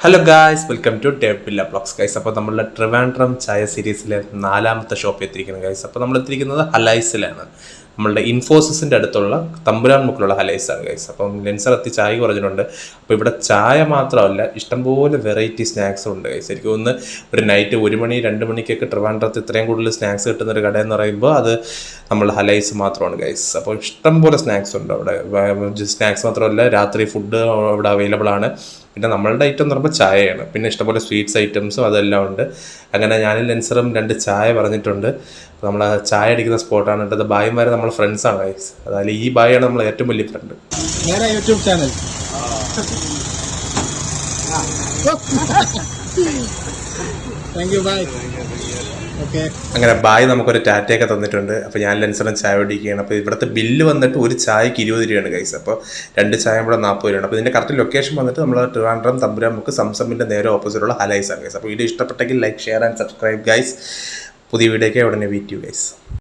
Hello guys, welcome to ടേപ്പില്ല blogs guys. അപ്പോൾ നമ്മളുടെ ട്രിവാൻഡ്രം ചായ സീരീസിലെ 4ാമത്തെ ഷോപ്പ് എത്തിയിരിക്കുന്നത് ഗൈസ്. അപ്പോൾ നമ്മൾ എത്തിയിരിക്കുന്നത് ഹലൈസിലാണ്, നമ്മളുടെ ഇൻഫോസിസിൻ്റെ അടുത്തുള്ള തമ്പുരാൻ മുക്കിലുള്ള ഹലൈസാണ് ഗൈസ്. അപ്പം ലെൻസർ എത്തി ചായ കുറഞ്ഞിട്ടുണ്ട്. അപ്പോൾ ഇവിടെ ചായ മാത്രമല്ല, ഇഷ്ടംപോലെ വെറൈറ്റി സ്നാക്സും ഉണ്ട് ഗൈസ്. എനിക്ക് ഒന്ന് ഒരു നൈറ്റ് 1 മണി 2 മണിക്കൊക്കെ ട്രിവാൻഡ്രത്ത് ഇത്രയും കൂടുതൽ സ്നാക്സ് കിട്ടുന്ന ഒരു കട എന്ന് പറയുമ്പോൾ അത് നമ്മൾ ഹലൈസ് മാത്രമാണ് ഗൈസ്. അപ്പോൾ ഇഷ്ടംപോലെ സ്നാക്സ് ഉണ്ട് അവിടെ. സ്നാക്സ് മാത്രമല്ല, രാത്രി ഫുഡ് ഇവിടെ അവൈലബിൾ ആണ്. പിന്നെ നമ്മളുടെ ഐറ്റം എന്ന് പറയുമ്പോൾ ചായയാണ്. പിന്നെ ഇഷ്ടംപോലെ സ്വീറ്റ്സ് ഐറ്റംസും അതെല്ലാം ഉണ്ട്. അങ്ങനെ ഞാനും ലെൻസറും 2 ചായ പറഞ്ഞിട്ടുണ്ട്. അപ്പോൾ നമ്മൾ ചായ അടിക്കുന്ന സ്പോട്ടാണ്. അത് ബായിമാരെ നമ്മൾ ഫ്രണ്ട്സാണ് ഗൈസ്. അതായത് ഈ ബായാണ് നമ്മൾ ഏറ്റവും വലിയ friend. YouTube channel thank you, bye. Okay, അങ്ങനെ ബായ് നമുക്കൊരു ടാറ്റയൊക്കെ തന്നിട്ടുണ്ട്. അപ്പോൾ ഞാൻ ലെൻസറും ചായ കുടിക്കുകയാണ്. അപ്പോൾ ഇവിടുത്തെ ബില്ല് വന്നിട്ട് ഒരു ചായക്ക് 20 രൂപയാണ് ഗൈസ്. അപ്പോൾ 2 ചായ ഇവിടെ 40 രൂപയാണ്. അപ്പോൾ ഇതിൻ്റെ കറക്റ്റ് ലൊക്കേഷൻ വന്നിട്ട് നമ്മൾ ട്രിവാൻഡ്രം തമ്പുരാൻ മുക്ക് സംസമിൻ്റെ നേരെ ഓപ്പോസിറ്റുള്ള ഹലൈസാണ് ഗൈസ്. അപ്പോൾ വീഡിയോ ഇഷ്ടപ്പെട്ടെങ്കിൽ like, share and subscribe guys. പുതിയ വീഡിയോയ്ക്ക് ഉടനെ വീറ്റ് യു ഗൈസ്.